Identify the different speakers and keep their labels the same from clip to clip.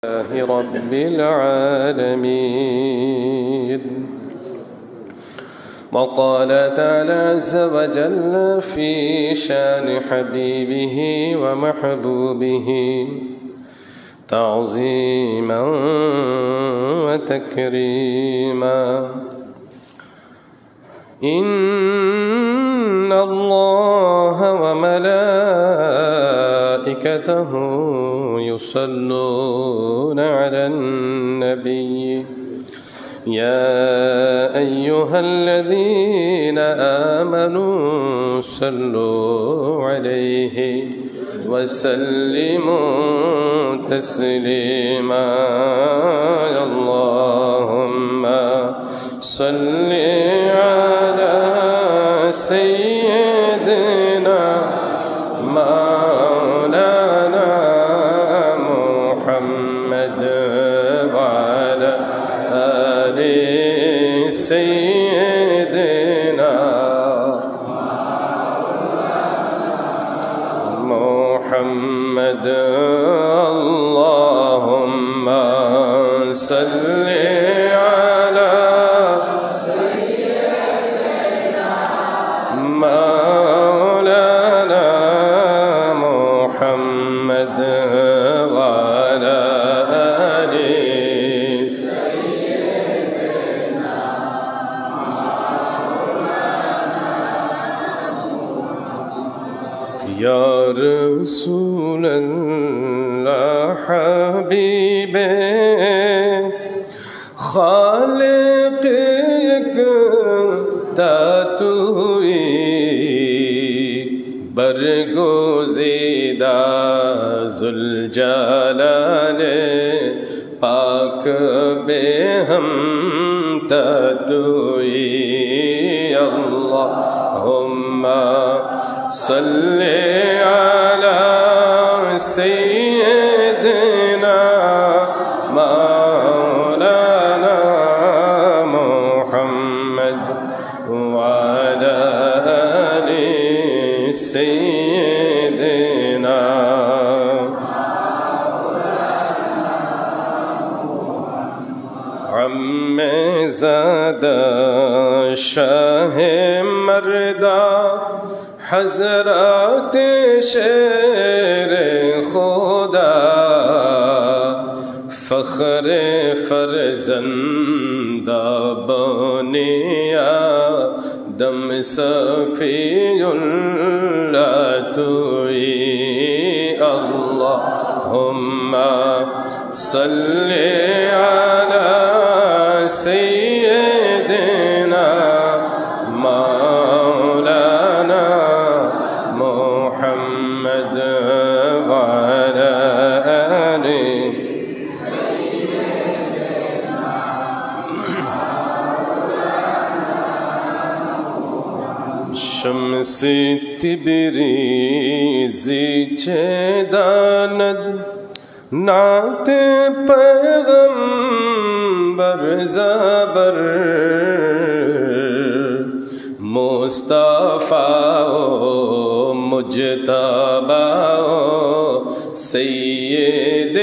Speaker 1: رب العالمين. وقال تعالى عز وجل في شان حبيبه ومحبوبه تعظيما وتكريما: إن الله وملائكته يصلون على النبي يا أيها الذين آمنوا صلوا عليه وسلموا تسليما. اللهم صل على سيدنا مولانا محمد وعلى آل سيدنا محمد. اللهم صل على سيدنا مولانا محمد وعلى آل سيدنا يا رسول الله حبيب خالق برگزیدہ ذوالجلال پاک بے ہم تتوئی. اللہم صلی علی سیدنا مولانا محمد وعلى آل سيدنا عم زادہ شاہ مردہ حضرات شیر خدا فخر فرزندہ بنیا دم صفی اللہ توئی. اللہم صلی علی سیدنا مولانا محمد وعلى آل شمس تبریزی چه داند نعت پیغمبر زبر مصطفیٰ و مجتبی و سید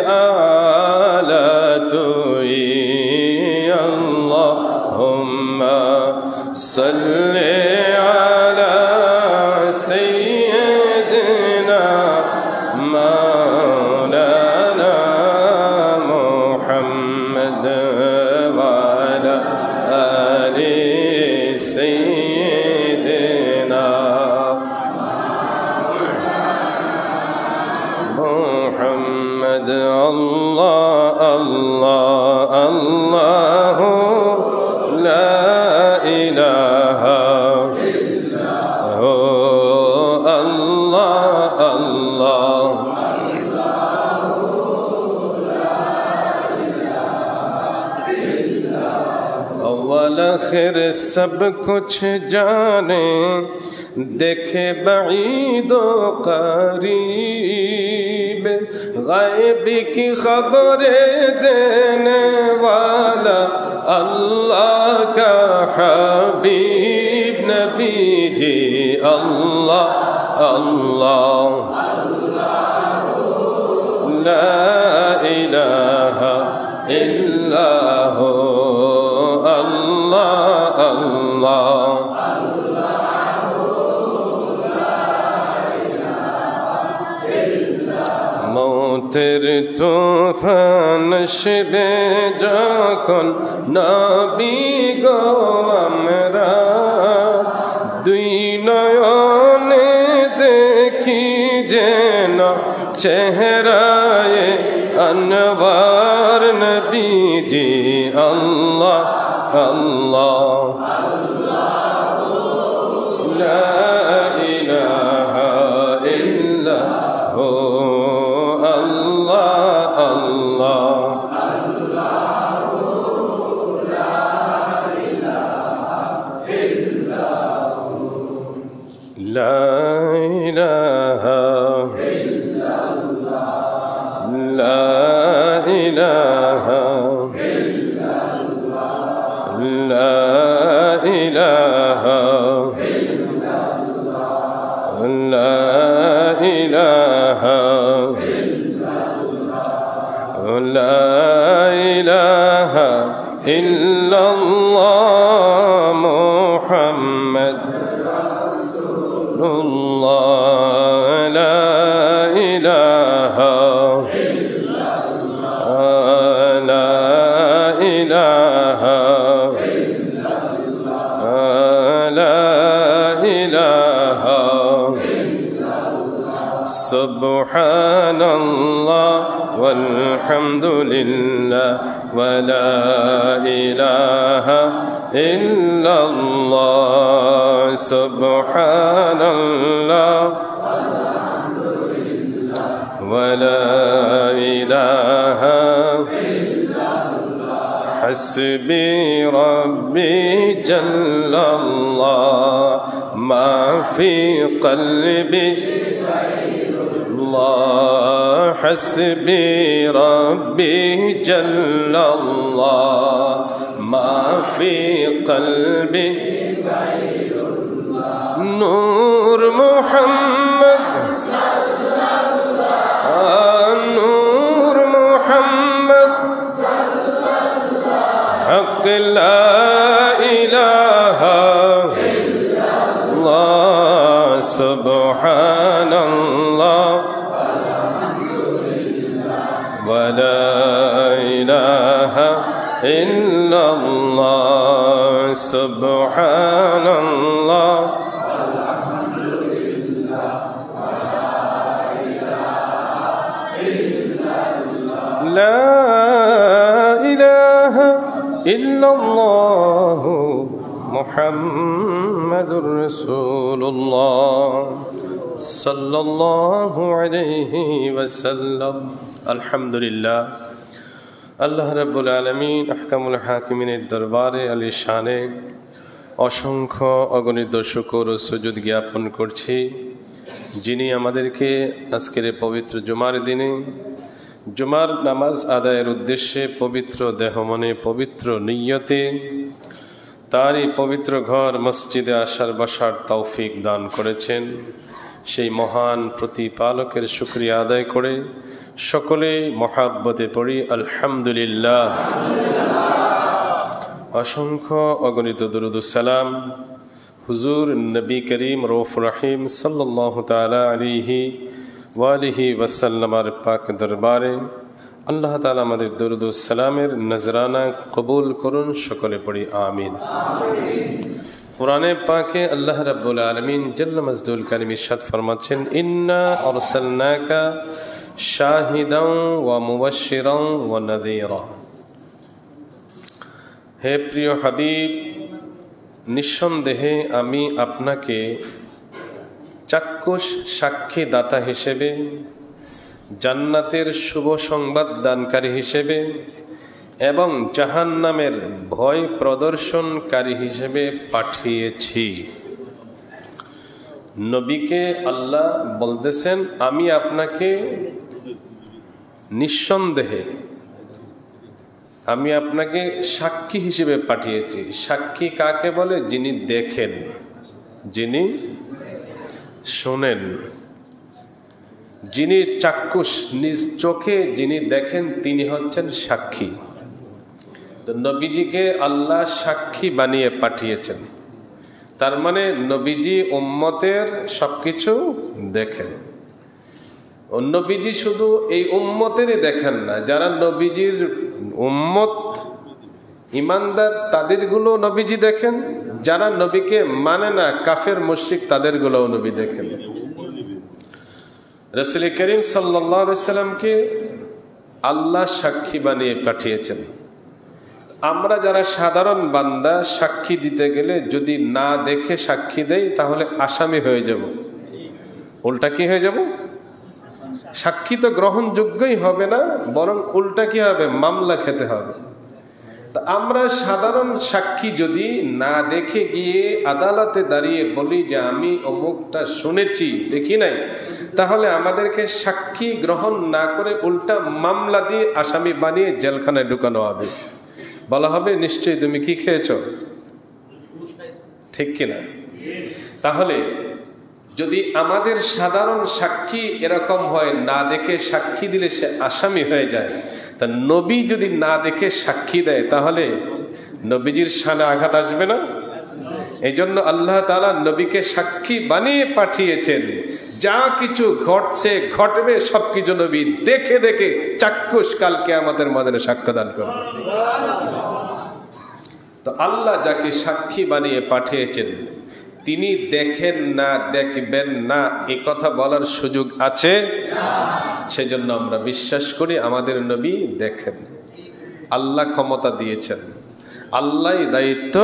Speaker 1: اعلی توئی. اللہم صلی علی سیدنا مولانا محمد وعلى آل سيدنا محمد. الله الله الله لا إله إلا هو. الله الله اول آخر سب کچھ جانے دیکھے بعید و قریب غیب کی خبریں دینے والا اللہ کا حبیب نبی جی. اللہ اللہ لا إله إلا هو الله الله মৌতের তুফান আসবে যখন নবী গো আমরা দুই নয়নে দেখি যেন চেহারায় আনওয়ার নবীজি আল্লাহ আল্লাহ লা ইলাহা ইল্লাহু لا إله إلا الله لا إله إلا الله لا إله إلا الله لا إله إلا الله لا إله إلا الله محمد الله لا إله إلا الله لا إله إلا الله لا إله إلا الله سبحان الله والحمد لله ولا إله إلا الله سبحان الله ولا إله إلا الله حسبي ربي جل الله ما في قلبي الله حسبي ربي جل الله ما في قلبي نور محمد صلى الله نور محمد صلى الله حق لا إله إلا الله سبحان الله ولا إله إلا الله سبحان الله لا إله إلا الله محمد رسول الله صلى الله عليه وسلم الحمد لله আল্লাহ রাব্বুল আলামিন আহকামুল হাকিমিনের দরবারে আলী শানে অসংখ্য অগণিত শুকর ও সুজুদ জ্ঞাপন করছি, যিনি আমাদেরকে আজকের পবিত্র জুমার দিনে জুমার নামাজ আদায়ের উদ্দেশ্যে পবিত্র দেহ মনে পবিত্র নিয়তে তারই পবিত্র ঘর মসজিদে আসার বসার তৌফিক দান করেছেন। সেই মহান প্রতিপালকের শুকরিয়া আদায় করে সকলেই মহাব্বতে পড়ি আলহামদুলিল্লাহ। অসংখ্য অগণিত দুরুদ সালাম হুজুর নবী করিম রউফ রহিম সাল্লাল্লাহু তাআলা আলাইহি ওয়া আলিহি ওয়াসাল্লামের পাক দরবারে আল্লাহ তাআলা আমাদের দুরুদ সালামের নজরানা কবুল করুন, সকলে পড়ি আমিন। কুরআনে পাকে আল্লাহ রাব্বুল আলামিন জাল্লা মাজদুল কারীম ইরশাদ ফরমাচ্ছেন, ইন্না আরসালনাকা শাহিদান ওয়া মুবাশশিরান ওয়া নাযীরা। হে প্রিয় হাবিব, নিঃসন্দেহে আমি আপনাকে চাক্ষুষ সাক্ষী দাতা হিসেবে, জান্নাতের শুভ সংবাদ দানকারী হিসেবে এবং জাহান্নামের ভয় প্রদর্শনকারী হিসেবে পাঠিয়েছি। নবীকে আল্লাহ বলতেছেন, আমি আপনাকে নিঃসন্দেহে আমি আপনাকে সাক্ষী হিসেবে পাঠিয়েছি। সাক্ষী কাকে বলে? যিনি দেখেন, যিনি শোনেন, যিনি চাক্ষুষ নিজ চোখে যিনি দেখেন তিনি হচ্ছেন সাক্ষী। তো নবীজিকে আল্লাহ সাক্ষী বানিয়ে পাঠিয়েছেন, তার মানে নবীজি উম্মতের সবকিছু দেখেন। নবীজি শুধু এই উম্মতেরই দেখেন না, যারা নবীজির উম্মত ইমানদার তাদেরগুলো নবীজি দেখেন, যারা নবীকে মানে না কাফের মুশরিক তাদেরগুলোও নবী দেখেন। রাসূল করিম সাল্লাল্লাহু আলাইহি সাল্লামকে আল্লাহ সাক্ষী বানিয়ে পাঠিয়েছেন। আমরা যারা সাধারণ বান্দা সাক্ষী দিতে গেলে যদি না দেখে সাক্ষী দেই তাহলে আসামি হয়ে যাব। উল্টা কি হয়ে যাব? সাক্ষী তো গ্রহণযোগ্যই হবে না, বরং উল্টা কি হবে? মামলা খেতে হবে। তা আমরা সাধারণ সাক্ষী যদি না দেখে গিয়ে আদালতে দাঁড়িয়ে বলি যে আমি অমুকটা শুনেছি, দেখি নাই, তাহলে আমাদেরকে সাক্ষী গ্রহণ না করে উল্টা মামলা দিয়ে আসামি বানিয়ে জেলখানায় ঢুকানো হবে। বলা হবে নিশ্চয়ই তুমি কি খেয়েছ, ঠিক কিনা? তাহলে যদি আমাদের সাধারণ সাক্ষী এরকম হয়, না দেখে সাক্ষী দিলে সে আসামি হয়ে যায়, তা নবী যদি না দেখে সাক্ষী দেয় তাহলে নবীজির শানে আঘাত আসবে না? এই জন্য আল্লাহ তাআলা নবীকে সাক্ষী বানিয়ে পাঠিয়েছেন। যা কিছু ঘটছে ঘটবে সবকিছু নবী দেখে দেখে চাক্ষুষ কালকে আমাদের ময়দানে সাক্ষ্য দান করবে। তো আল্লাহ যাকে সাক্ষী বানিয়ে পাঠিয়েছেন তিনি দেখেন না, দেখবেন না এ কথা বলার সুযোগ আছে? সেজন্য আমরা বিশ্বাস করি আমাদের নবী দেখেন। আল্লাহ ক্ষমতা দিয়েছেন, আল্লাহ দায়িত্ব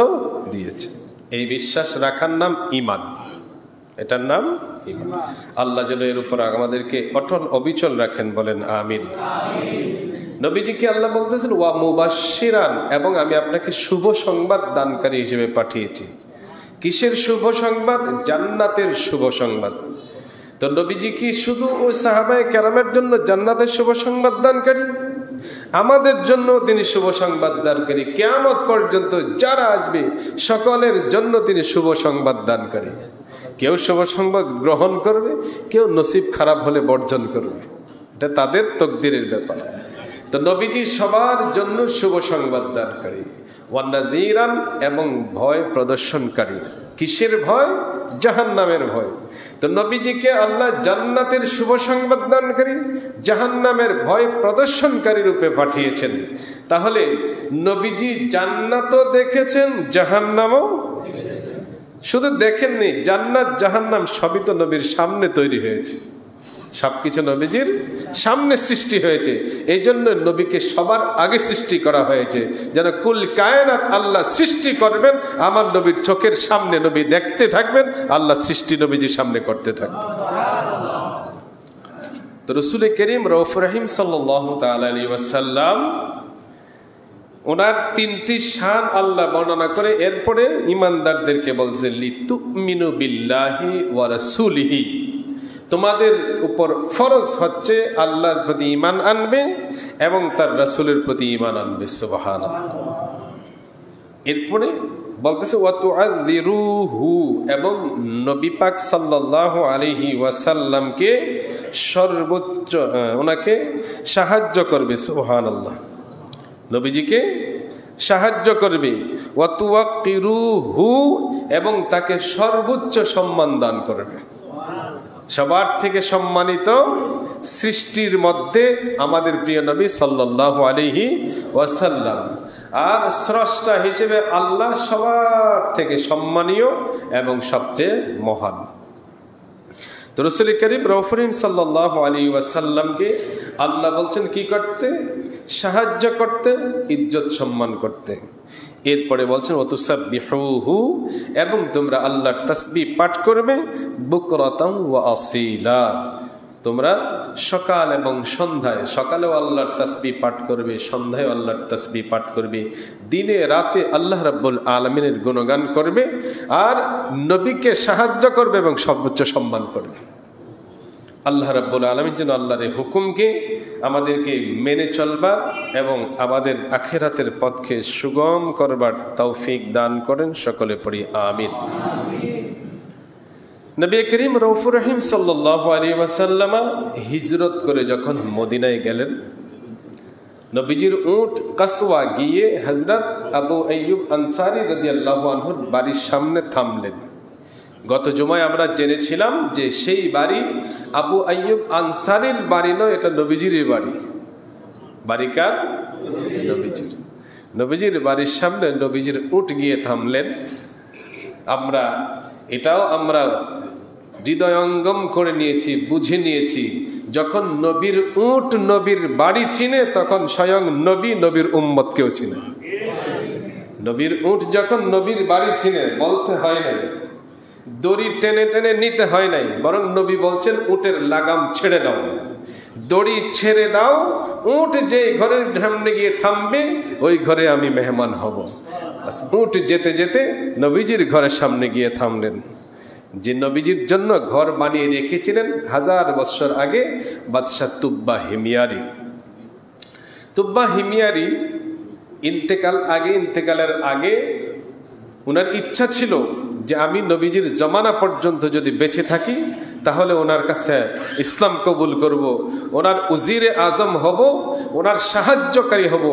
Speaker 1: দিয়েছেন। এই বিশ্বাস রাখার নাম ঈমান, এটার নাম ঈমান। আল্লাহ যেন এর উপর আমাদেরকে অটল অবিচল রাখেন, বলেন আমিন। নবীজিকে আল্লাহ বলতেছেন ওয়া মুবাশশিরান, এবং আমি আপনাকে শুভ সংবাদ দানকারী হিসেবে পাঠিয়েছি। কিসের শুভ সংবাদ? জান্নাতের শুভ সংবাদ। তো নবীজি কি শুধু ওই সাহাবায়ে কেরামের জন্য জান্নাতের শুভ সংবাদ দানকারী? আমাদের জন্য তিনি শুভ সংবাদ দানকারী। কিয়ামত পর্যন্ত যারা আসবে সকলের জন্য তিনি শুভ সংবাদ দানকারী। কেউ শুভ সংবাদ গ্রহণ করবে, কেউ নসিব খারাপ হলে বর্জন করবে, এটা তাদের তকদিরের ব্যাপার। তো নবীজি সবার জন্য শুভ সংবাদ দানকারী, ওয়ানাযীরান, এবং ভয় প্রদর্শনকারী। কিসের ভয়? জাহান্নামের ভয়। তো নবীজিকে আল্লাহ জান্নাতের শুভ সংবাদ দানকারী, জাহান্নামের ভয় প্রদর্শনকারী রূপে পাঠিয়েছেন। তাহলে নবীজি জান্নাতও দেখেছেন, জাহান্নামও শুধু দেখেননি, জান্নাত জাহান্নাম সবই তো নবীর সামনে তৈরি হয়েছে, সবকিছু নবীজির সামনে সৃষ্টি হয়েছে। এই জন্য নবীকে সবার আগে সৃষ্টি করা হয়েছে, যেন কুল কায়নাত আল্লাহ সৃষ্টি করবেন, আমার নবীর চোখের সামনে নবী দেখতে থাকবেন, আল্লাহ সৃষ্টি নবীজির সামনে করতে থাকবেন। তো রাসূল করিম রউফুর রহিম সাল্লাল্লাহু তাআলা আলাইহি ওয়াসাল্লাম ওনার তিনটি শান আল্লাহ বর্ণনা করে এরপরে ঈমানদারদেরকে বলছেন লিতুমিনু বিল্লাহি ওয়া রাসূলিহি, তোমাদের উপর ফরজ হচ্ছে আল্লাহর প্রতি ঈমান আনবে এবং তার রাসূলের প্রতি ঈমান আনবে। সুবহানাল্লাহ। এরপরে বলতেছে ওয়া তুআযিরুহু, এবং নবী পাক সাল্লাল্লাহু আলাইহি ওয়াসাল্লামকে সর্বোচ্চ ওনাকে সাহায্য করবে। সুবহানাল্লাহ। নবীজিকে সাহায্য করবে। ওয়া তুওয়াক্কিরুহু, এবং তাকে সর্বোচ্চ সম্মান দান করবে। সবার থেকে সম্মানিত সৃষ্টির মধ্যে আমাদের প্রিয় নবী সাল্লাল্লাহু আলাইহি ওয়াসাল্লাম, আর স্রষ্টা হিসেবে আল্লাহ সবার থেকে সম্মানীয় এবং সবচেয়ে মহান। তো রাসূল করিম রউফুর রহিম সাল্লাল্লাহু আলাইহি ওয়াসাল্লামকে আল্লাহ বলছেন কি করতে? সাহায্য করতে, ইজ্জত সম্মান করতে। এরপরে বলছেন ওয়াতুসাব্বিহুহু, এবং তোমরা আল্লাহর তাসবিহ পাঠ করবে, বুকরাতান ওয়া আসীলা, তোমরা সকাল এবং সন্ধ্যায়, সকালেও আল্লাহর তাসবিহ পাঠ করবে, সন্ধ্যায় আল্লাহর তাসবিহ পাঠ করবে, দিনে রাতে আল্লাহ রাব্বুল আলামিনের গুণগান করবে, আর নবীকে সাহায্য করবে এবং সর্বোচ্চ সম্মান করবে। আল্লাহ রাব্বুল আলামিন যেন আল্লাহর এই হুকুমকে আমাদেরকে মেনে চলবার এবং আমাদের আখিরাতের পথকে সুগম করবার তৌফিক দান করেন। সকলে পড়ি আমিন। নবী করিম রউফুর রহিম সাল্লাল্লাহু আলাইহি ওয়াসাল্লাম হিজরত করে যখন মদিনায় গেলেন, নবীজির উট কাসওয়া গিয়ে হযরত আবু আইয়ুব আনসারী রাদিয়াল্লাহু আনহুর বাড়ির সামনে থামলেন। গত জুমায় আমরা জেনেছিলাম যে সেই বাড়ি আবু আইয়ুব আনসারীর বাড়ি নয়, এটা নবীজির বাড়ি। বাড়ি কার? নবীজির। নবীজির বাড়ির সামনে নবীজির উট গিয়ে থামলেন। এটাও আমরা হৃদয়ঙ্গম করে নিয়েছি, বুঝে নিয়েছি, যখন নবীর উট নবীর বাড়ি চিনে তখন স্বয়ং নবী নবীর উম্মতকেও চিনে। নবীর উট যখন নবীর বাড়ি চিনে, বলতে হয় নাই, দড়ি টেনে টেনে নিতে হয় নাই, বরং নবী বলছেন উটের লাগাম ছেড়ে দাও, দড়ি ছেড়ে দাও, উট যে ঘরের সামনে গিয়ে থামবে ওই ঘরে আমি মেহমান হব। উট যেতে যেতে নবীজির ঘরের সামনে গিয়ে থামলেন। যে নবীজির জন্য ঘর বানিয়ে রেখেছিলেন 1000 বছর আগে বাদশাহ তুব্বা হিমিয়ারি। তুব্বা হিমিয়ারি ইন্তেকালের আগে ওনার ইচ্ছা ছিল যে আমি নবীজির জমানা পর্যন্ত যদি বেঁচে থাকি তাহলে ওনার কাছে ইসলাম কবুল করব, ওনার উজিরে আজম হব, ওনার সাহায্যকারী হব,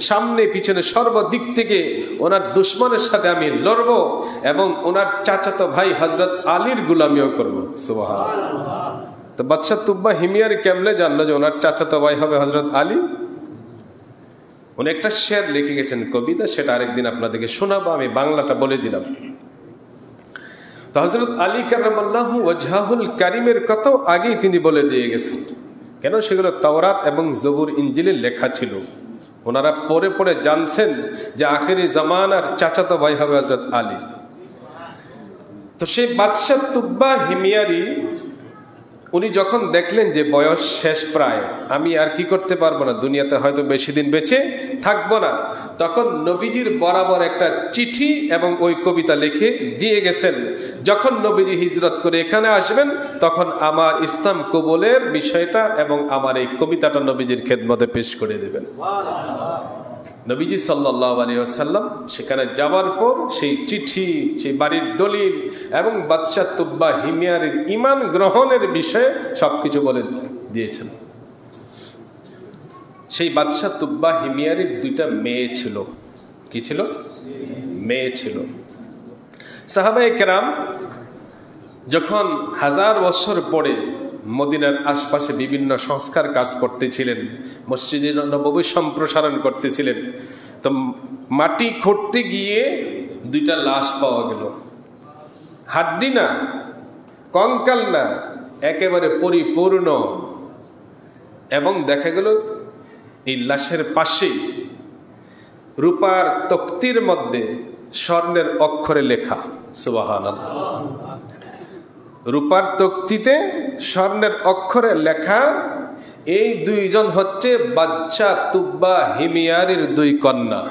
Speaker 1: সামনে পিছনে সর্বদিক থেকে ওনার দুশ্মনের সাথে আমি লড়ব এবং ওনার চাচাতো ভাই হযরত আলীর গোলামিও করব। সুবহানাল্লাহ। তো বাদশাহ তুব্বা হিমিয়ারি কেমনে জানলো যে ওনার চাচাতো ভাই হবে হযরত আলী? উনি একটা শের লিখে গেছেন, কবিতা, সেটা আরেকদিন আপনাদেরকে শোনাবো, আমি বাংলাটা বলে দিলাম। তো হযরত আলী কারামাল্লাহু ওয়াজহাহুল কারিমের কথাও আগেই তিনি বলে দিয়ে গেছেন। কেন? সেগুলো তাওরাত এবং জবুর ইনজিলে লেখা ছিল। ওনারা পরে পরে জানছেন যে আখেরি জামানার চাচাতো ভাই হবে হযরত আলী। তো সেই বাদশাহ তুব্বা হিমিয়ারি উনি যখন দেখলেন যে বয়স শেষ প্রায়, আমি আর কি করতে পারবো না, দুনিয়াতে হয়তো বেশি দিন বেঁচে থাকবো না, তখন নবীজির বরাবর একটা চিঠি এবং ওই কবিতা লিখে দিয়ে গেছেন, যখন নবীজি হিজরত করে এখানে আসবেন তখন আমার ইসলাম কবুলের বিষয়টা এবং আমার এই কবিতাটা নবীজির খেদমতে পেশ করে দেবেন। নবীজি সাল্লাল্লাহু আলাইহি ওয়াসাল্লাম সেখানে যাওয়ার পর সেই চিঠি, সেই বাড়ির দলিল এবং বাদশাহ তুব্বা হিমিয়ারির ঈমান গ্রহণের বিষয়ে সবকিছু বলে দিয়েছেন। সেই বাদশাহ তুব্বা হিমিয়ারির 2টা মেয়ে ছিল। কি ছিল? মেয়ে ছিল। সাহাবায়ে কেরাম যখন 1000 বছর পরে মদিনার আশপাশে বিভিন্ন সংস্কার কাজ করতেছিলেন, মসজিদে নববী সম্প্রসারণ করতেছিলেন, তো মাটি খুঁড়তে গিয়ে 2টা লাশ পাওয়া গেল। হাড্ডি না, কঙ্কাল না, একেবারে পরিপূর্ণ। এবং দেখা গেল এই লাশের পাশে রূপার তক্তির মধ্যে স্বর্ণের অক্ষরে লেখা। সুবহানাল্লাহ। রূপার তক্তিতে স্বর্ণের অক্ষরে লেখা, এই 2 জন হচ্ছে বাদশাহ তুব্বা হিমিয়ারির 2 কন্যা।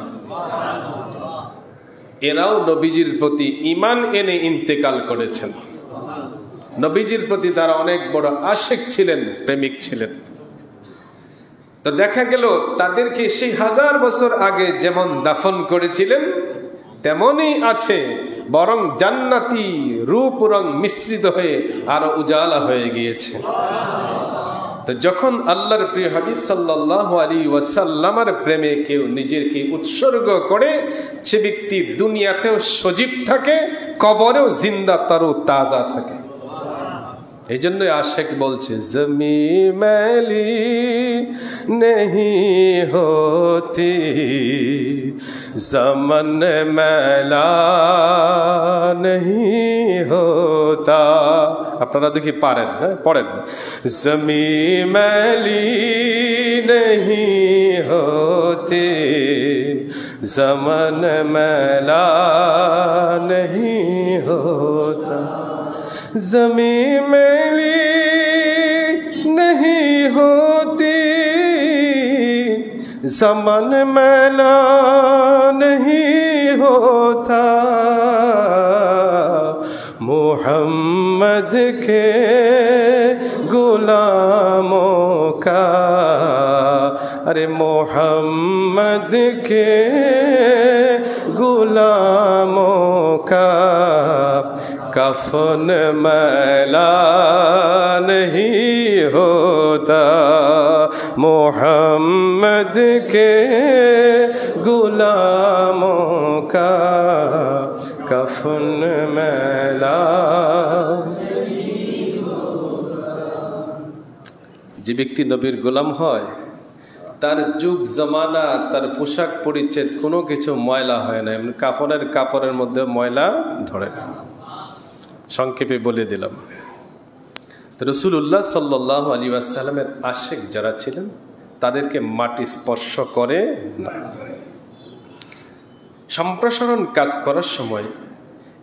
Speaker 1: এরাও নবীজির প্রতি ঈমান এনে ইন্তেকাল করেছেন। নবীজির প্রতি তারা অনেক বড় আশিক ছিলেন, প্রেমিক ছিলেন। তো দেখা গেল তাদেরকে সেই 1000 বছর আগে যেমন দাফন করেছিলেন তেমনই আছে, বরং জান্নাতি রূপ রং মিশ্রিত হয়ে আরো উজালা হয়ে গিয়েছে। তো যখন আল্লাহর প্রিয় হাবিব সাল্লাল্লাহু আলাইহি ওয়াসাল্লামের প্রেমে কেউ নিজেকে উৎসর্গ করে, সে ব্যক্তি দুনিয়াতেও সজীব থাকে, কবরেও জিন্দা তরু তাজা থাকে। এই জন্য আশেক বলছে, জমি মেলি নেহি হতি জমন মেলা নেহি হতা। আপনারা দেখি পারেন, হ্যাঁ পড়েন। জমি মেলি নেহি হতি জমন মেলা নেহি হতা। ज़मीं मैली नहीं होती ज़मन मैला नहीं होता। मोहम्मद के गुलामों का, अरे मोहम्मद के गुलामों का कफन मैला नहीं होता। मोहम्मद अहद के गुलामों का कफन मैला। যে ব্যক্তি নবীর গোলাম হয় তার যুগ জমানা তার পোশাক পরিচ্ছদ কোনো কিছু ময়লা হয় না, এমনি কাফনের কাপড়ের মধ্যে ময়লা ধরে না। সংক্ষেপে বলে দিলাম, রাসূলুল্লাহ সাল্লাল্লাহু আলাইহি ওয়াসাল্লামের আশিক যারা ছিলেন তাদেরকে মাটি স্পর্শ করে না। সম্প্রসারণ কাজ করার সময়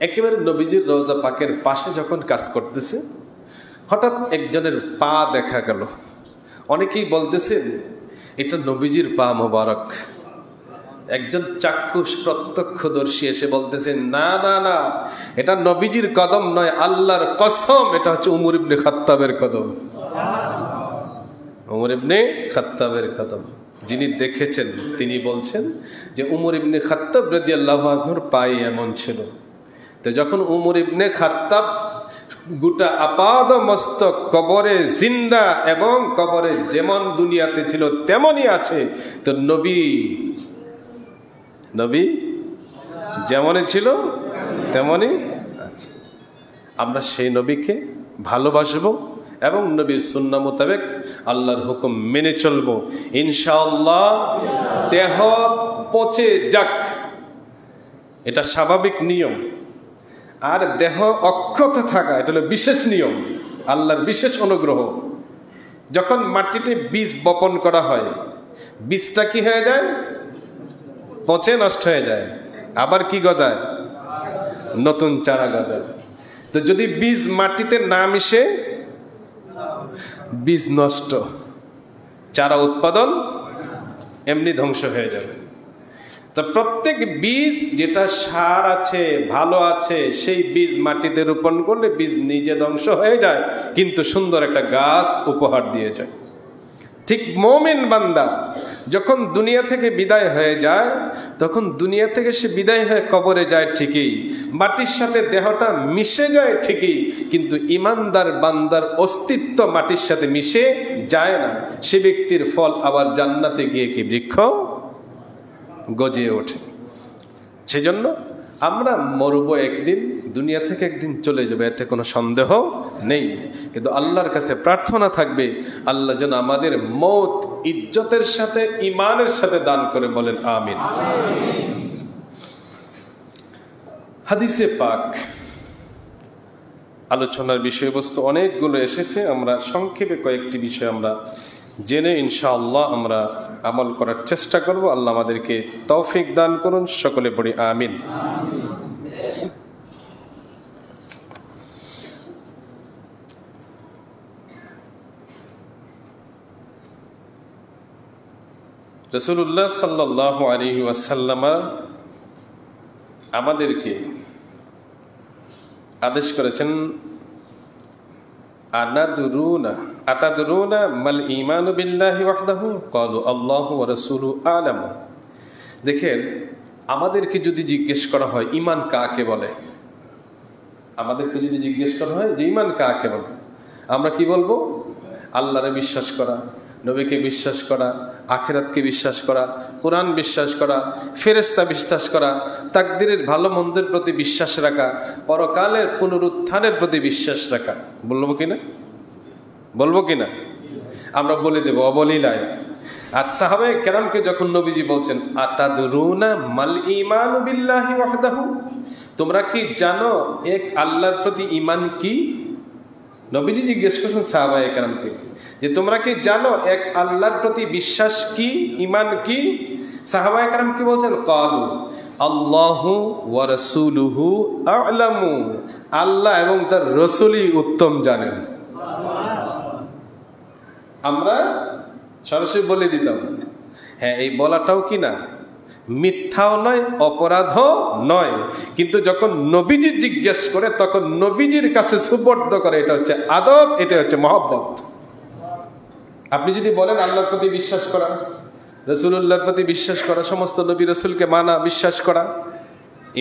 Speaker 1: একেবারে নবীজির রওজা পাকের পাশে যখন কাজ করতেছে, হঠাৎ একজনের পা দেখা গেল। অনেকেই বলতেছেন এটা নবীজির পা মোবারক। একজন চাক্ষুষ প্রত্যক্ষদর্শী এসে বলতেছেন না না না, এটা নবীজির কদম নয়, আল্লাহর কসম এটা হচ্ছে উমর ইবনে খাত্তাবের কদম। উমর ইবনে খাত্তাবের কদম। যিনি দেখেছেন তিনি বলছেন যে উমর ইবনে খাত্তাব রাদিয়াল্লাহু আনহুর পায়ে এমন ছিল। তো যখন উমর ইবনে খাত্তাব গোটা আপাদ মস্তক কবরে জিন্দা এবং কবরে যেমন দুনিয়াতে ছিল তেমনই আছে, তো নবী যেমনই ছিল তেমনই আছে। আমরা সেই নবীকে ভালোবাসবো এবং নবীর সুন্নাহ মোতাবেক আল্লাহর হুকুম মেনে চলবো ইনশাআল্লাহ। দেহ পচে যাক, এটা স্বাভাবিক নিয়ম, আর দেহ অক্ষত থাকা এটা হলো বিশেষ নিয়ম, আল্লাহর বিশেষ অনুগ্রহ। যখন মাটিতে বীজ বপন করা হয়, বীজটা কি হয়ে যায়? পচে নষ্ট হয়ে যায়। আবার কি গজায়? নতুন চারা গজায়। তো যদি বীজ মাটিতে না মিশে, বীজ নষ্ট, চারা উৎপাদন এমনি ধ্বংস হয়ে যাবে। তো প্রত্যেক বীজ যেটা সার আছে, ভালো আছে, সেই বীজ মাটিতে রোপণ করলে বীজ নিজে ধ্বংস হয়ে যায়, কিন্তু সুন্দর একটা গাছ উপহার দিয়ে যায়। ঠিক মুমিন বান্দা যখন দুনিয়া থেকে বিদায় হয়ে যায়, তখন দুনিয়া থেকে সে বিদায় হয়ে কবরে যায় ঠিকই, মাটির সাথে দেহটা মিশে যায় ঠিকই, কিন্তু ইমানদার বান্দার অস্তিত্ব মাটির সাথে মিশে যায় না। সে ব্যক্তির ফল আবার জান্নাতে গিয়ে কি বৃক্ষ গজিয়ে ওঠে। সেজন্য আমরা মরবো একদিন, দুনিয়া থেকে একদিন চলে যাবে, এতে কোনো সন্দেহ নেই। কিন্তু আল্লাহর কাছে প্রার্থনা থাকবে আল্লাহ যেন আমাদের মৌত ইজ্জতের সাথে ঈমানের সাথে দান করে, বলেন আমিন। হাদিসে পাক আলোচনার বিষয়বস্তু অনেকগুলো এসেছে, আমরা সংক্ষেপে কয়েকটি বিষয় আমরা জেনে ইনশাআল্লাহ আমরা আমল করার চেষ্টা করব। আল্লাহ আমাদেরকে তৌফিক দান করুন, সকলে পড়ি আমিন। রাসূলুল্লাহ সাল্লাল্লাহু আলাইহি ওয়াসাল্লাম আমাদেরকে আদেশ করেছেন আতাদরুনা মাল ঈমানু বিল্লাহি ওয়াহদাহু ক্বালু আল্লাহু ওয়া রাসূলুহু আ'লাম। দেখেন, আমাদেরকে যদি জিজ্ঞেস করা হয় ঈমান কাকে বলে, আমাদেরকে যদি জিজ্ঞেস করা হয় যে ঈমান কাকে বলে, আমরা কি বলবো? আল্লাহরে বিশ্বাস করা, নবীকে বিশ্বাস করা, আখিরাতকে বিশ্বাস করা, কোরআন বিশ্বাস করা, ফেরেশতা বিশ্বাস করা, তাকদীরের ভালো মন্দের প্রতি বিশ্বাস রাখা, পরকালের পুনরুত্থানের প্রতি বিশ্বাস রাখা। বলবো কিনা? আমরা বলে দেব অবলীলায়। আর সাহাবায়ে কেরামকে যখন নবীজি বলছেন আতাদরুনা মাল ঈমানু বিল্লাহি ওয়াহদাহু, তোমরা কি জানো এক আল্লাহর প্রতি ঈমান কি? নবীজি জিজ্ঞেস করছেন সাহাবায়ে কেরামকে যে তোমরা কি জানো এক আল্লাহর প্রতি বিশ্বাস কি, ঈমান কি? সাহাবায়ে কেরাম কি বলছেন? ক্বালু আল্লাহু ওয়া রাসূলুহু আ'লামু, আল্লাহ এবং তার রাসূলই উত্তম জানেন। আমরা সরাসরি বলে দিতাম, হ্যাঁ এই বলাটাও কি না মিথ্যাও নয়, অপরাধও নয়, কিন্তু যখন নবীজি জিজ্ঞেস করে তখন নবীজির কাছে সুপর্দ করে, এটা হচ্ছে আদব, এটা হচ্ছে মহব্বত। আপনি যদি বলেন আল্লাহর প্রতি বিশ্বাস করা, রাসূলুল্লাহর প্রতি বিশ্বাস করা, সমস্ত নবী রাসূলকে মানা, বিশ্বাস করা,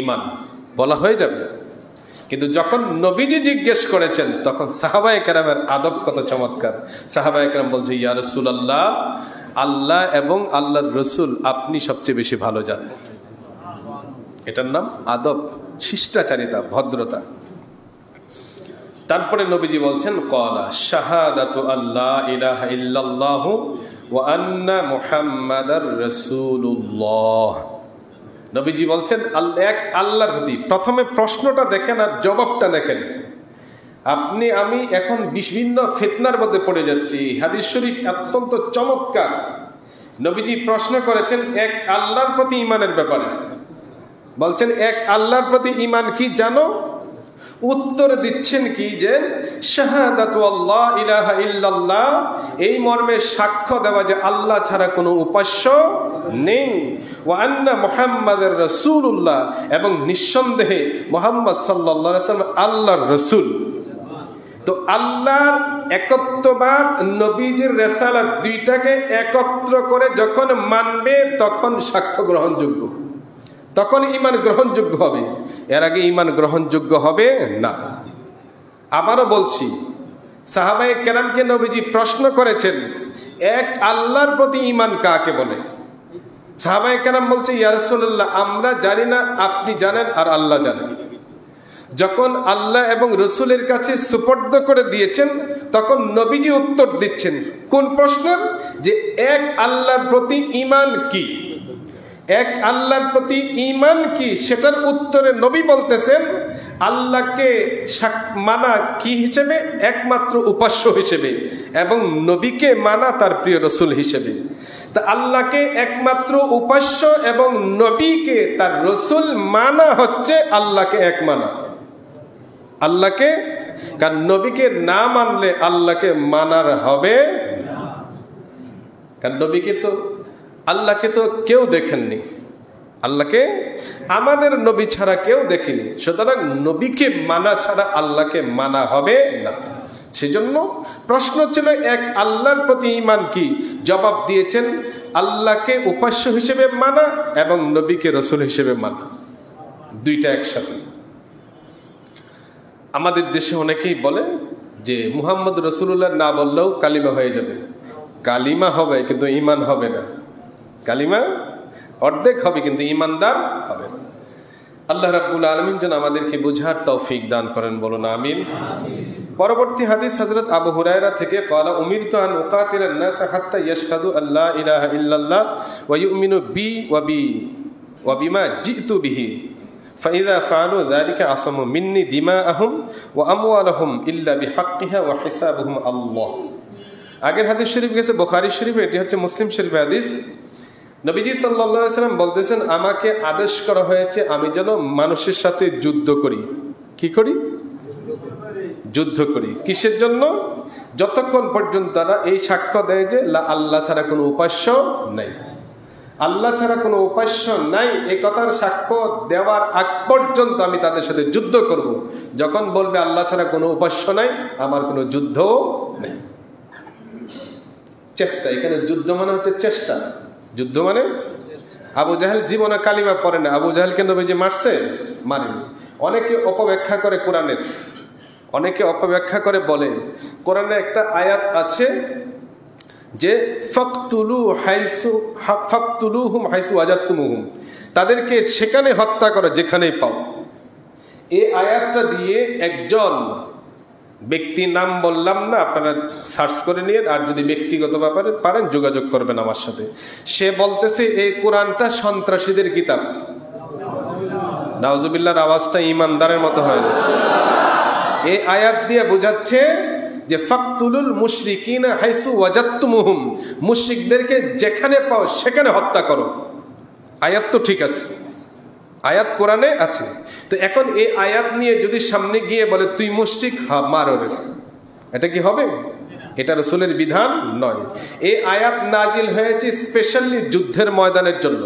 Speaker 1: ঈমান বলা হয়ে যাবে। কিন্তু যখন নবীজি জিজ্ঞেস করেছেন তখন সাহাবায়ে কেরামের আদব কত চমৎকার। সাহাবায়ে কেরাম বলছে ইয়া রাসূলুল্লাহ আল্লাহ এবং আল্লাহর রসুল আপনি সবচেয়ে বেশি ভালো জানেন। এটার নাম আদব, শিষ্টাচারিতা, ভদ্রতা। তারপরে নবীজি বলছেন কলা শাহাদাতু আল্লাহ ইলাহা ইল্লাল্লাহু ওয়া আন্না মুহাম্মাদার রাসূলুল্লাহ। নবীজি বলছেন এক আল্লাহর প্রতি। প্রথমে প্রশ্নটা দেখেন আর জবাবটা দেখেন। আপনি আমি এখন বিভিন্ন ফিতনার মধ্যে পড়ে যাচ্ছি। হাদিস শরীফ অত্যন্ত চমৎকার। নবীজি প্রশ্ন করেছেন এক আল্লাহর প্রতি ঈমানের ব্যাপারে। বলছেন এক আল্লাহর প্রতি ঈমান কি জানো? উত্তর দিচ্ছেন কি যে শাহাদাতু আল্লাহ ইলাহা ইল্লাল্লাহ, এই মর্মে সাক্ষ্য দেওয়া যে আল্লাহ ছাড়া কোনো উপাস্য নেই, ওয়া আন্না মুহাম্মাদার রাসূলুল্লাহ, এবং নিঃসন্দেহে মুহাম্মদ সাল্লাল্লাহু আলাইহি ওয়াসাল্লাম আল্লাহর রাসূল। তো আল্লাহর একত্ববাদ, নবীজির রিসালাত, দুইটাকে একত্র করে যখন মানবে তখন সাক্ষ্য গ্রহণযোগ্য, তখন ঈমান গ্রহণযোগ্য হবে। এর আগে ঈমান গ্রহণযোগ্য হবে না। আবারও বলছি, সাহাবায়ে কেরামকে নবীজি প্রশ্ন করেছেন এক আল্লাহর প্রতি ঈমান কাকে বলে? সাহাবায়ে কেরাম বলছে ইয়া রাসূলুল্লাহ, আমরা জানি না, আপনি জানেন আর আল্লাহ জানেন। যখন আল্লাহ এবং রসুলের কাছে সুপর্দ করে দিয়েছেন তখন নবীজি উত্তর দিচ্ছেন কোন প্রশ্নের? যে এক আল্লাহর প্রতি ঈমান কি, এক আল্লাহর প্রতি ঈমান কি, সেটার উত্তরে নবী বলতেছেন আল্লাহকে মানা কি হিসেবে? একমাত্র উপাস্য হিসেবে, এবং নবীকে মানা তার প্রিয় রসুল হিসেবে। তা আল্লাহকে একমাত্র উপাস্য এবং নবীকে তার রসুল মানা হচ্ছে আল্লাহকে এক মানা। আল্লাহকে, কারণ নবীকে না মানলে আল্লাহকে মানার হবে না। কারণ নবীকে তো, আল্লাহকে তো কেউ দেখেননি, আল্লাহকে আমাদের নবী ছাড়া কেউ দেখেনি, সুতরাং নবীকে মানা ছাড়া আল্লাহকে মানা হবে না। সেজন্য প্রশ্ন ছিল এক আল্লাহর প্রতি ঈমান কি? জবাব দিয়েছেন আল্লাহকে উপাস্য হিসেবে মানা এবং নবীকে রসুল হিসেবে মানা, দুইটা একসাথে। আমাদের দেশে অনেকেই বলে যে মুহাম্মদ রাসূলুল্লাহ না বললেও কালিমা হয়ে যাবে। কালিমা হবে কিন্তু ঈমান হবে না। কালিমা অর্ধেক হবে কিন্তু ঈমানদার হবে না। আল্লাহ রাব্বুল আলামিন যেন আমাদেরকে বুঝার তৌফিক দান করেন, বলুন আমিন। পরবর্তী হাদিস হযরত আবু হুরায়রা থেকে ক্বালা উমিরতু আন উকাতিলান নাস হাত্তা ইয়াশহাদু আল্লা ইলাহা ইল্লাল্লাহ ওয়া ইউমিনু বি ওয়া বিমা জিতু বিহি ফাইদা ফাআলু যালিকা আসামু মিন্নি দিমাআহুম ওয়া আমওয়ালাহুম ইল্লা বিহাক্কিহা ওয়া হিসাবুহুম আল্লাহ। আগের হাদিস শরীফ গেছে বুখারী শরীফে, এটি হচ্ছে মুসলিম শরীফের হাদিস। নবীজি সাল্লাল্লাহু আলাইহি ওয়াসাল্লাম বলতেছেন আমাকে আদেশ করা হয়েছে আমি যেন মানুষের সাথে যুদ্ধ করি। কি করি? যুদ্ধ করি। কিসের জন্য? যতক্ষণ পর্যন্ত তারা এই সাক্ষ্য দেয় যে আল্লাহ ছাড়া কোনো উপাস্য নাই, আল্লাহ ছাড়া কোনো উপাস্য নাই, এই কথার সাক্ষ্য দেওয়ার আগ পর্যন্ত আমি তাদের সাথে যুদ্ধ করব। যখন বলবে আল্লাহ ছাড়া কোনো উপাস্য নাই, আমার কোনো যুদ্ধ নেই। চেষ্টা, এখানে যুদ্ধ মানে হচ্ছে চেষ্টা। যুদ্ধ মানে আবু জাহেল জীবনে কালিমা পড়ে না। আবু জাহেলকে নবীজি মারছে? মারেনি। অনেকে অপব্যাখ্যা করে কোরআনের, অনেকে অপব্যাখ্যা করে বলে কোরআনে একটা আয়াত আছে যে ফাকতুলুহুম হাইসু ওয়াজাদতুমুহুম, তাদেরকে সেখানে হত্যা করো যেখানেই পাও। এই আয়াতটা দিয়ে একজন ব্যক্তির নাম বললাম না, আপনারা সার্চ করে নিয়ে, আর যদি ব্যক্তিগত ব্যাপারে পারেন যোগাযোগ করবেন আমার সাথে। সে বলতেছে এই কোরআনটা সন্ত্রাসীদের কিতাব। নাউজুবিল্লাহর আওয়াজটা ইমানদারের মতো হয় না। এই আয়াত দিয়ে বোঝাচ্ছে যে ফাকতুলুল মুশরিকিনা হাইসু ওয়াজাদতুমুহুম, মুশরিকদেরকে যেখানে পাও সেখানে হত্যা করো। আয়াত তো ঠিক আছে, আয়াত কোরআনে আছে। তো এখন এই আয়াত নিয়ে যদি সামনে গিয়ে বলে তুই মুশরিক, মার ওরে, এটা কি হবে? এটা রাসূলের বিধান নয়। এই আয়াত নাজিল হয়েছে স্পেশালি যুদ্ধের ময়দানের জন্য।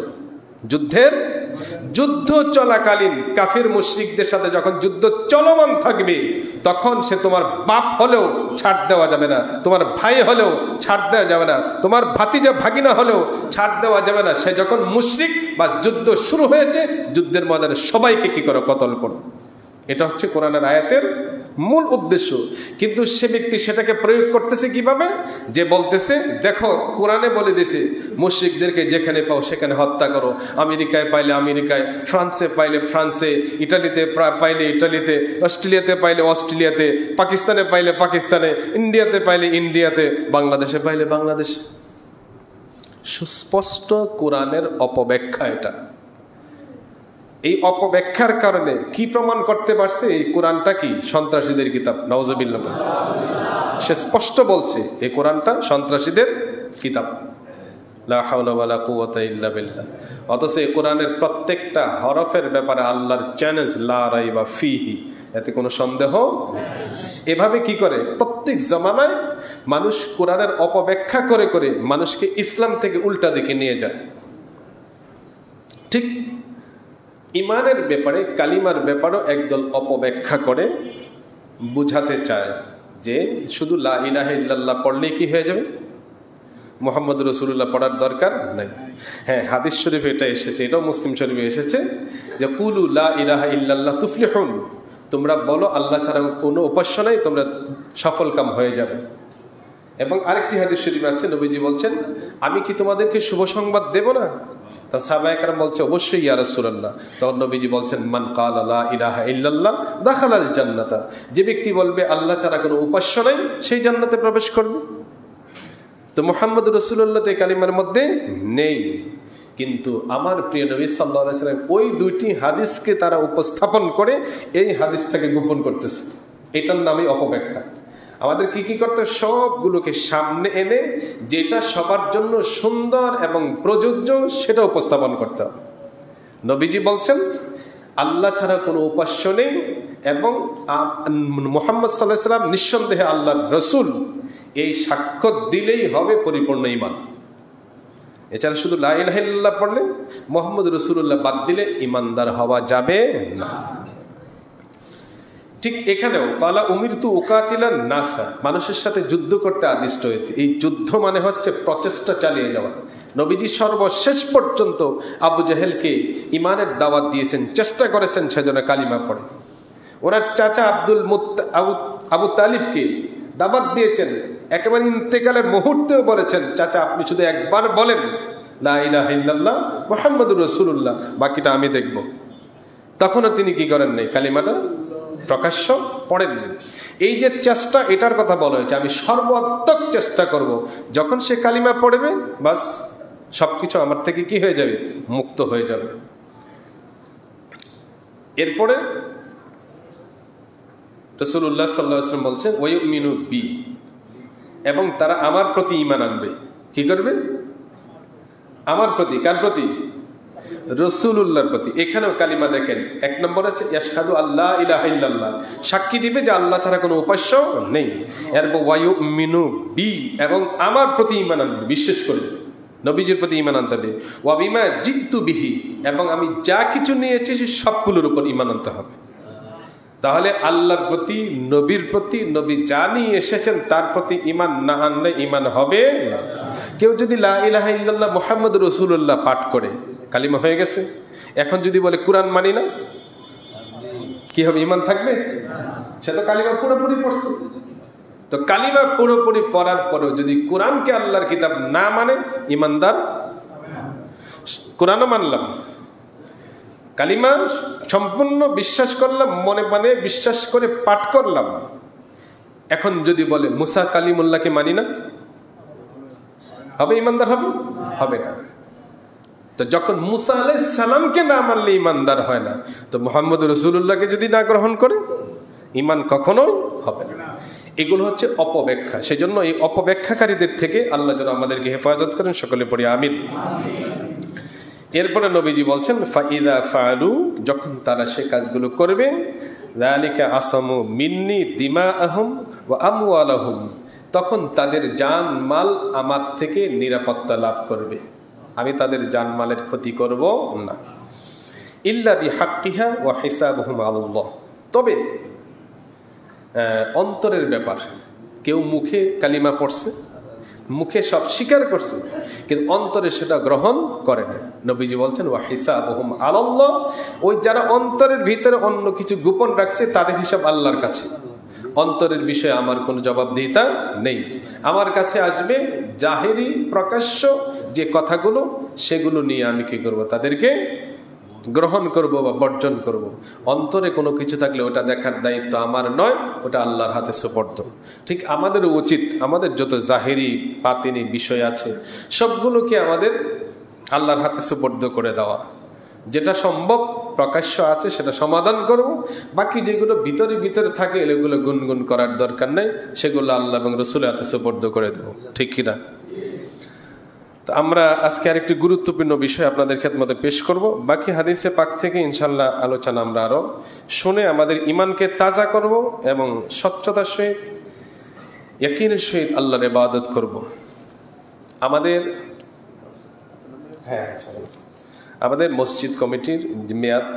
Speaker 1: যুদ্ধ চলাকালীন কাফির মুশরিকদের সাথে যখন যুদ্ধ চলমান থাকবে তখন সে তোমার বাপ হলেও ছাড় দেওয়া যাবে না, তোমার ভাই হলেও ছাড় দেওয়া যাবে না, তোমার ভাতিজা ভাগিনা হলেও ছাড় দেওয়া যাবে না। সে যখন মুশরিক বা যুদ্ধ শুরু হয়েছে, যুদ্ধের ময়দানে সবাইকে কি করো? কতল করো। এটা হচ্ছে কোরআনের আয়াতের মূল উদ্দেশ্য। কিন্তু সে ব্যক্তি সেটাকে প্রয়োগ করতেছে কিভাবে? যে বলতেছে দেখো কোরআনে বলে দিয়েছে মুশরিকদেরকে যেখানে পাও সেখানে হত্যা করো, আমেরিকায় পাইলে আমেরিকায়, ফ্রান্সে পাইলে ফ্রান্সে, ইটালিতে পাইলে ইটালিতে, অস্ট্রেলিয়াতে পাইলে অস্ট্রেলিয়াতে, পাকিস্তানে পাইলে পাকিস্তানে, ইন্ডিয়াতে পাইলে ইন্ডিয়াতে, বাংলাদেশে পাইলে বাংলাদেশে। সুস্পষ্ট কোরআনের অপব্যাখ্যা এটা। এই অপব্যাখ্যার কারণে কি প্রমাণ করতে পারছে? এই কোরআনটা কি সন্ত্রাসীদের কিতাব। নাউজুবিল্লাহ। সে স্পষ্ট বলছে এই কোরআনটা সন্ত্রাসীদের কিতাব। লা হাওলা ওয়ালা কুওয়াতা ইল্লা বিল্লাহ। অথচ এই কোরআনের প্রত্যেকটা হরফের ব্যাপারে আল্লাহর চ্যালেঞ্জ, লা রাইবা ফিহি, এতে কোনো সন্দেহ নেই। এভাবে কি করে প্রত্যেক জামানায় মানুষ কোরআনের অপব্যাখ্যা করে করে মানুষকে ইসলাম থেকে উল্টা দিকে নিয়ে যায়। ঠিক ইমানের ব্যাপারে, কালিমার ব্যাপারেও একদল অপব্যাখ্যা করে বুঝাতে চায় যে শুধু লা ইলাহা ইল্লাল্লাহ পড়লেই কি হয়ে যাবে, মুহাম্মদ রাসূলুল্লাহ পড়ার দরকার নাই। হ্যাঁ, হাদিস শরীফে এটা এসেছে, এটাও মুসলিম শরীফে এসেছে যে কুলু লা ইলাহা ইল্লাল্লাহ তুফলিহুন, তোমরা বলো আল্লাহ ছাড়া কোনো উপাস্য নাই, তোমরা সফলকাম হয়ে যাবে। এবং আরেকটি হাদিস শরীফ আছে, নবীজি বলছেন আমি কি তোমাদেরকে শুভ সংবাদ দেব না? তা সাহাবায়ে কেরাম বলছে অবশ্যই ইয়া রাসূলুল্লাহ। তখন নবীজি বলছেন মান ক্বালা লা ইলাহা ইল্লাল্লাহ দাখালাল জান্নাতা, যে ব্যক্তি বলবে আল্লাহ ছাড়া কোনো উপাস্য নাই সেই জান্নাতে প্রবেশ করবে। তো মুহাম্মদ রাসূলুল্লাহ তো এই কালিমার মধ্যে নেই, কিন্তু আমার প্রিয় নবী সাল্লাল্লাহু আলাইহি ওয়াসাল্লাম ওই দুইটি হাদিসকে তারা উপস্থাপন করে এই হাদিসটাকে গোপন করতেছে। এটার নামই অপব্যাখ্যা। আমাদের কি কি করতে, সবগুলোকে সামনে এনে যেটা সবার জন্য সুন্দর এবং প্রযোজ্য সেটা উপস্থাপন করতে হবে। নবীজি বলছেন আল্লাহ ছাড়া কোনো উপাস্য নেই এবং মুহাম্মদ সাল্লাল্লাহু আলাইহি ওয়াসাল্লাম নিঃসন্দেহে আল্লাহর রাসূল, এই সাক্ষ্য দিলেই হবে পরিপূর্ণ ঈমান। এছাড়া শুধু লা ইলাহা ইল্লাল্লাহ পড়লে, মুহাম্মদ রাসূলুল্লাহ বাদ দিলে ঈমানদার হওয়া যাবে না। ঠিক এখানেও কালা উমিরতু উকাতিলান নাসা, মানুষের সাথে যুদ্ধ করতে আদিষ্ট হয়েছে। এই যুদ্ধ মানে হচ্ছে প্রচেষ্টা চালিয়ে যাওয়া। নবীজি সর্বশেষ পর্যন্ত আবু জেহেলকে ইমানের দাওয়াত দিয়েছেন, চেষ্টা করেছেন সেজন্য কালিমা পড়ে। ওনার চাচা আবু তালিবকে দাওয়াত দিয়েছেন, একেবারে ইন্তেকালের মুহূর্তেও বলেছেন চাচা আপনি শুধু একবার বলেন লা ইলাহা ইল্লাল্লাহ মুহাম্মাদুর রাসূলুল্লাহ, বাকিটা আমি দেখব। তখনও তিনি কি করেন নাই, কালিমাটা প্রকাশ্য পড়েননি। এই যে চেষ্টা, এটার কথা বলা হয়েছে আমি সর্বাত্মক চেষ্টা করব। যখন সে কালিমা পড়বে বাস সবকিছু আমার থেকে কি হয়ে যাবে, মুক্ত হয়ে যাবে। এরপরে রাসূলুল্লাহ সাল্লাল্লাহু আলাইহি ওয়াসাল্লাম বলছেন ওয়ায়ুমিনু বি, এবং তারা আমার প্রতি ঈমান আনবে। কি করবে? আমার প্রতি। কার প্রতি? রাসূলুল্লাহর প্রতি। এখানেও কালিমা দেখেন, এক নম্বর আছে ইয়াশহাদু আল্লাহ ইলাহা ইল্লাল্লাহ, সাক্ষী দিবে যে আল্লাহ ছাড়া কোনো উপাস্য নেই। এরপর ওয়ায়ুমিনু বি, এবং আমার প্রতি ঈমান আনবে, বিশ্বাস করবে, নবীজির প্রতি ঈমান আনতে হবে। ওয়া বিমা জিতু বিহি, এবং আমি যা কিছু নিয়েছি সবগুলোর উপর ঈমান আনতে হবে। তাহলে আল্লাহর প্রতি, নবীর প্রতি, নবী যা নিয়ে এসেছেন তার প্রতি ঈমান না আনলে ঈমান হবে না। কেউ যদি লা ইলাহা ইল্লাল্লাহ মুহাম্মাদুর রাসূলুল্লাহ পাঠ করে কালিমা হয়ে গেছে, এখন যদি বলে কোরআন মানি না, কি হবে? ঈমান থাকবে? সে তো কালিমা পুরোপুরি পড়ছে। তো কালিমা পুরোপুরি পড়ার পরেও যদি কোরআনকে আল্লাহর কিতাব না মানে ঈমানদার। কোরআনও মানলাম, কালিমা সম্পূর্ণ বিশ্বাস করলাম, মনে মানে বিশ্বাস করে পাঠ করলাম, এখন যদি বলে মুসা কালিমুল্লাহকে মানি না, হবে ঈমানদার? হবে না। তো যখন মুসা আলাইহিস সালামকে না মানলে ঈমানদার হয় না, তো মুহাম্মদ রাসূলুল্লাহকে যদি না গ্রহণ করে ঈমান কখনোই হবে না। এগুলো হচ্ছে অপব্যাখ্যা। সেজন্য এই অপব্যাখ্যাকারীদের থেকে আল্লাহ যেন আমাদেরকে হেফাজত করেন, সকলে পড়ি আমিন। এরপরে নবীজি বলছেন ফাইদা ফাআলু, যখন তারা সে কাজগুলো করবে, যালিকা আসামু মিন্নি দিমাআহুম ওয়া আমওয়ালাহুম, তখন তাদের জান মাল আমার থেকে নিরাপত্তা লাভ করবে, আমি তাদের জানমালের ক্ষতি করব না। ইল্লা বিহাক্কিহা ওয়া হিসাবুহুম আলাল্লাহ, তবে অন্তরের ব্যাপার, কেউ মুখে কালিমা পড়ছে, মুখে সব স্বীকার করছে কিন্তু অন্তরে সেটা গ্রহণ করে না। নবীজি বলছেন ওয়া হিসাবুহুম আলাল্লাহ, ওই যারা অন্তরের ভিতরে অন্য কিছু গোপন রাখছে তাদের হিসাব আল্লাহর কাছে। অন্তরের বিষয়ে আমার কোনো জবাবদিহিতা নেই। আমার কাছে আসবে জাহেরি প্রকাশ্য যে কথাগুলো, সেগুলো নিয়ে আমি কি করব? তাদেরকে গ্রহণ করব বা বর্জন করব। অন্তরে কোনো কিছু থাকলে ওটা দেখার দায়িত্ব আমার নয়, ওটা আল্লাহর হাতে সুপর্দ। ঠিক আমাদেরও উচিত আমাদের যত জাহেরি বাতিনি বিষয় আছে সবগুলোকে আমাদের আল্লাহর হাতে সুপর্দ করে দেওয়া। যেটা সম্ভব প্রকাশ্য আছে সেটা সমাধান করব, বাকি যেগুলো ভিতরে ভিতরে থাকে এগুলো গুনগুন করার দরকার নেই, সেগুলো আল্লাহ এবং রসুলের হাতে সুপর্দ করে দেবো। ঠিক কিনা? তো আমরা আজকে আরেকটি গুরুত্বপূর্ণ বিষয় আপনাদের খেদমতে পেশ করব। বাকি হাদিসে পাক থেকে ইনশাল্লাহ আলোচনা আমরা আরো শুনে আমাদের ইমানকে তাজা করব এবং স্বচ্ছতার সহিত ইয়াকিনের সহিত আল্লাহর ইবাদত করব। আমাদের মসজিদ কমিটির মেয়াদ